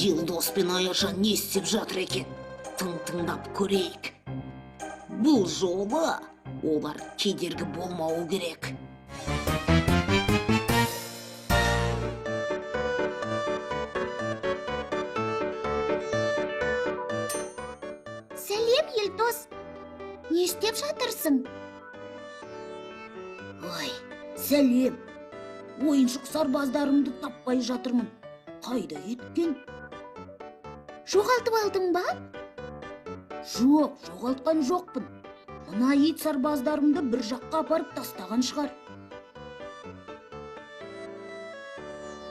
Елдос пен Аяжан не істеп жатыр екен? Тыңдап көрейік. Бұл жолы олар кедергі болмауы керек. Сәлем, Елдос. Не істеп жатырсың? Ой, сәлем. Ойыншық сарбаздарымды таппай жатырмын. Қайда кеткен? Жоғалтып алдың ба? Жоқ, жоғалтқан жоқпын. Мына ит сарбаздарымды бір жаққа апарып тастаған шығар.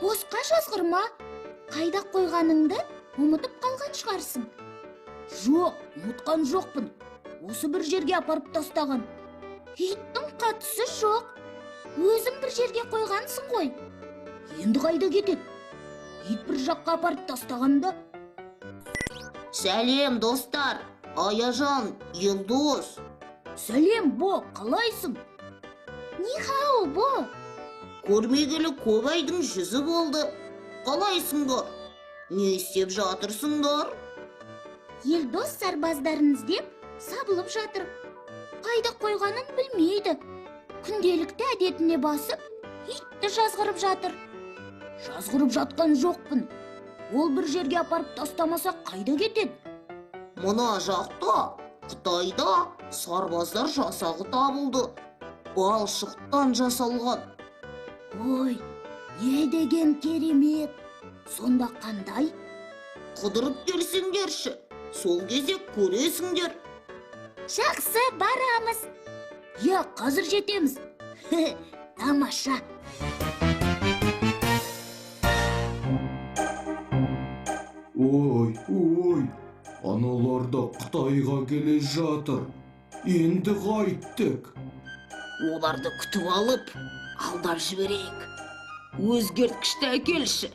Босқа жазғырма. Қайда қойғаныңды ұмытып қалған шығарсың. Жоқ, ұмытқан жоқпын. Осы бір жерге апарып тастаған. Иттің қатысы жоқ. Өзің бір жерге қойғансың ғой. Енді қайда кетеді? Ит бір жаққа апарып тастағанда. Сәлем, достар. Аяжан, Елдос. Сәлем, Бо, қалайсың? Нихау, Бо. Көрмегелі көп айдың жүзі болды. Қалайсыңдар? Не істеп жатырсыңдар? Елдос сарбаздарын іздеп сабылып жатыр. Қайда қойғанын білмейді. Күнделікті әдетіне басып, итті жазғырып жатыр. Жазғырып жатқан жоқпын. Ол бір жерге апарып тастамаса қайда кетеді? Мына жақта, Қытайда сарбаздар жасағы табылды. Балшықтан жасалған. Ой, не деген керемет. Сонда қандай? Қыдырып келсеңдерші, сол кезде көресіңдер. Жақсы, барамыз. Я, қазір жетеміз. Тамаша. Ой, аналарда Қытайға келе жатыр. Енді қайттік. Оларды күтіп алып, алдап жіберейік. Өзгерткішті әкелші.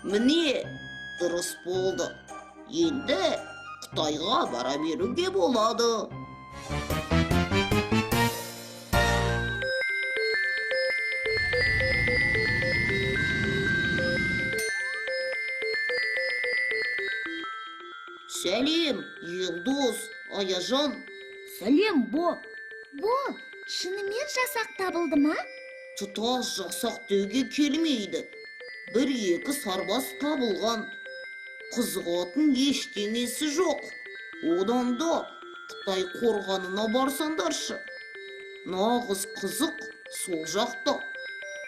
Міне, дұрыс болды. Енді Қытайға бара беруге болады. Сәлем, Елдос, Аяжан. Сәлем, Бо. Бо, шынымен жасақ табылды ма? Тұтас жасақ деуге келмейді. Бір-екі сарбаз табылған. Қызығатын ештеңесі жоқ. Одан да Қытай қорғанына барсаңдаршы. Нағыз қызық сол жақта.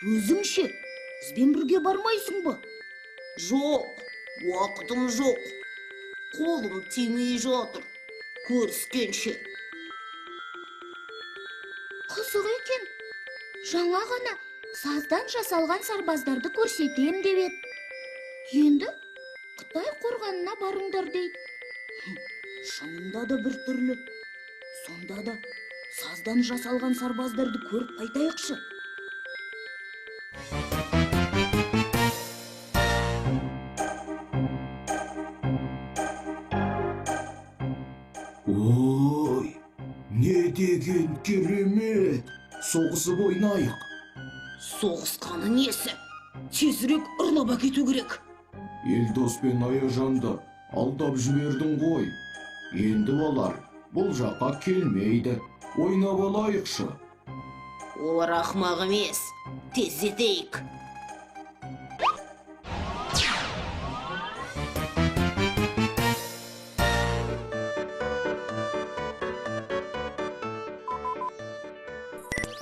Өзіңше, бізбен бірге бармайсың ба? Жоқ, уақытым жоқ. Қолым тимей жатыр. Көріскенше. Қызық екен. Жаңа ғана саздан жасалған сарбаздарды көрсетем деп еді. Енді Қытай қорғанына барыңдар дейді. Шынында да бір түрлі. Сонда да саздан жасалған сарбаздарды көріп қайтайықшы. Ой, не деген керемет. Соғысып ойнайық. Соғысқаны несі? Тезірек ұрлап әкету керек. Елдос пен Аяжанды алдап жібердің ғой. Енді олар бұл жаққа келмейді. Ойнап алайықшы. Олар ақымақ емес. Тездетейік.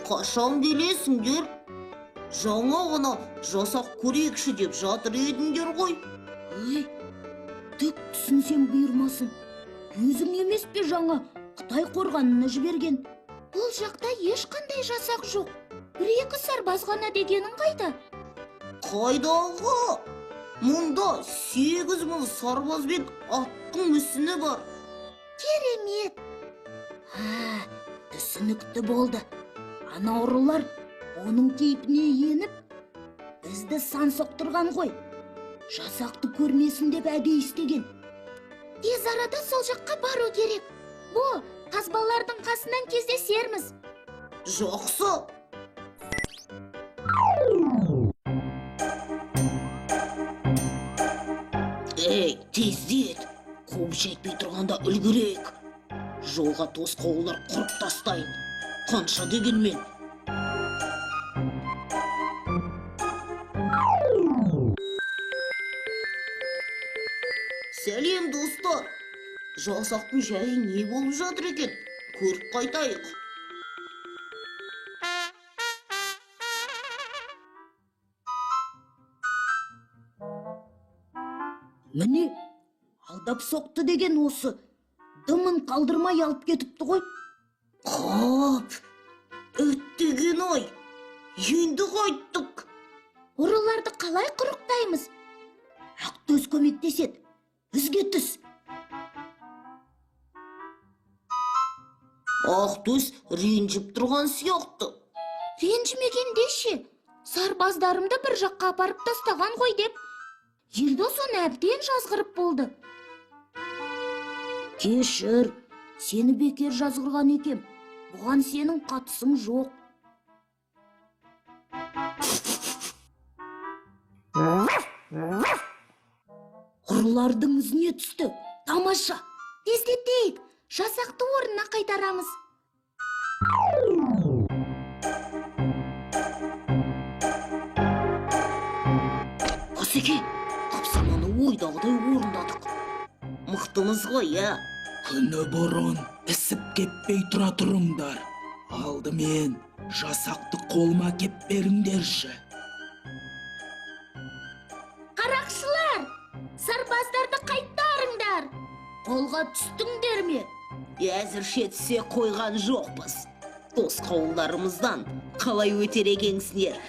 Қашан келесіңдер? Жаңа ғана жасақ көрейікші деп жатыр едіңдер ғой. Ой, тік түсінсем бұйырмасын. Өзің емес пе жаңа Қытай қорғанына жіберген? Бұл жақта ешқандай жасақ жоқ. Бір-екі сарбаз ғана дегенің қайда? Қайдағы? Мұнда 8.000 сарбаз бен аттың мүсіні бар. Керемет. Түсінікті болды. Ана ұрылар оның кейпіне еніп, бізді сан соқтырған ғой. Жасақты көрмесін деп әдейі істеген. Тез арада сол жаққа бару керек. Бо, қазбалардың қасынан кездесерміз. Жақсы. Ей, тездет. Қуып жетпей тұрғанда үлгірек. Жолға тосқауылдар құрып тастайын. Қанша дегенмен. Сәлем, достар. Жасақтың жайы не болып жатыр екен? Көріп қайтайық. Міне, алдап соқты деген осы. Дымын қалдырмай алып кетіпті ғой. Қап, өттеген ой. Енді қайттық. Ұрыларды қалай құрықтаймыз? Ақтөс көмектеседі. Бізге түс. Ақтөс ренжіп тұрған сияқты. Ренжімегенде ше, сарбаздарымды бір жаққа апарып тастаған ғой деп. Елдос оны әбден жазғырып болды. Кешір, сені бекер жазғырған екем. Бұған сенің қатысың жоқ. Ұрылардың ізіне түсті. Тамаша. Тездетейік, жасақты орнына қайтарамыз. Қосеке, тапсырманы ойдағыдай орындадық. Мықтымыз ғой, ә? Күні бұрын пісіп кетпей тұра тұрыңдар. Алдымен жасақты қолыма кеп беріңдерші. Қарақшылар, сарбаздарды қайтарыңдар. Қолға түстіңдер ме? Әзірше түсе қойған жоқпыз. Тосқауылдарымыздан қалай өтер екенсіңдер?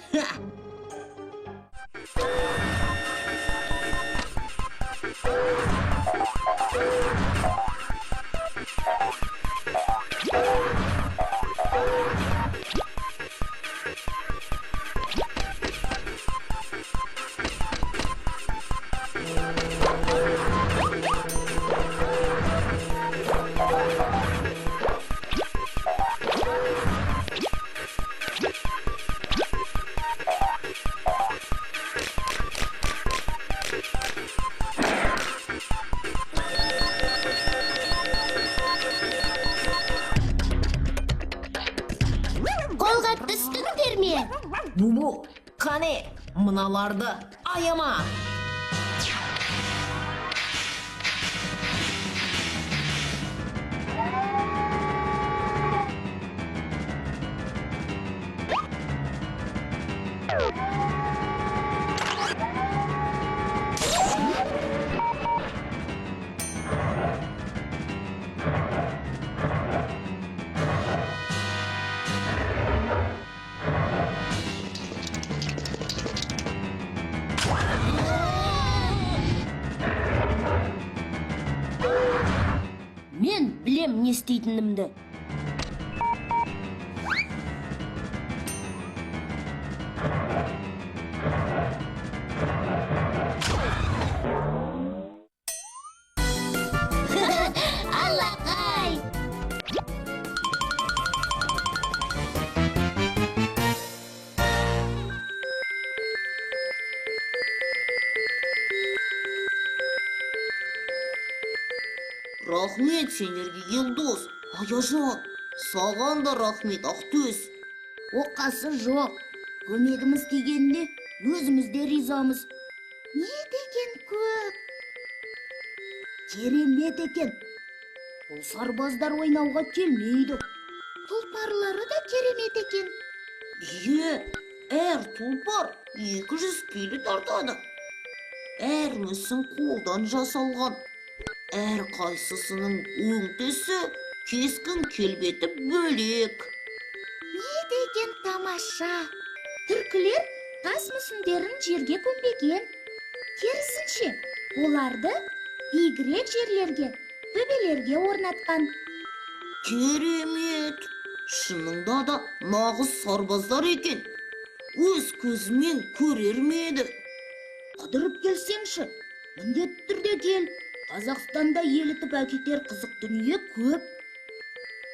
Қолға түстіңдер ме? Бубу, қане, мыналарды аяма. Мен білем не істейтінімді. Алақай! Рахмет сендерге, Елдос, Аяжан. Саған да рахмет, Ақтөс. Оқасы жоқ. Көмегіміз тигенде өзіміз де ризамыз. Не деген көп? Керемет екен. Ол сарбаздар ойнауға келмейді. Тұлпарлары да керемет екен. Е, әр тұлпар 200 келі тартады. Әр мүсін қолдан жасалған. Әр қайсысының өңтесі, кескін келбеті бөлек. Не деген тамаша. Түркілер тас мүсіндерін жерге көмбеген. Керісінше, оларды биігірек жерлерге, төбелерге орнатқан. Керемет! Шынында да нағыз сарбаздар екен. Өз көзімен көрер ме еді? Қыдырып келсеңші, міндетті түрде кел. Қазақстанда елітіп әкетер қызық дүние көп.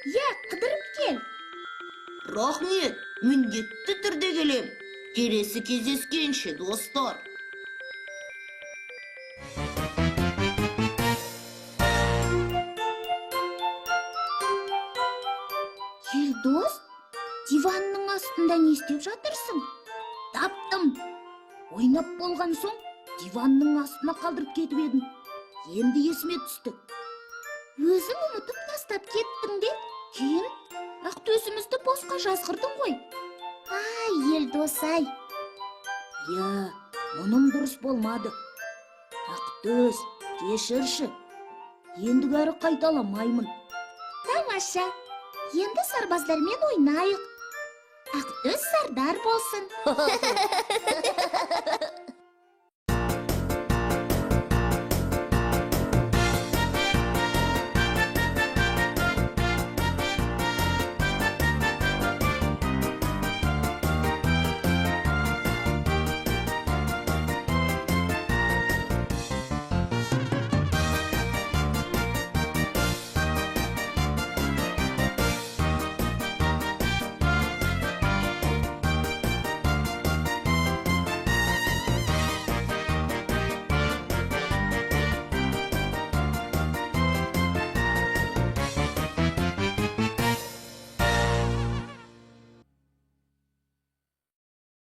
Иә, қыдырып кел. Рахмет, міндетті түрде келем. Келесі кездескенше, достар. Елдос, диванның астында не істеп жатырсың? Таптым. Ойнап болған соң, диванның астына қалдырып кетіп едім. Енді есіме түсті. Өзің ұмытып тастап кеттің де, кейін ақтөсімізді босқа жазғырдың ғой. Ай, Елдос-ай. Я, мұным дұрыс болмады. Ақтөс, кешірші. Ендігәрі қайталамаймын. Тамаша. Енді сарбаздармен ойнайық. Ақтөс сардар болсын.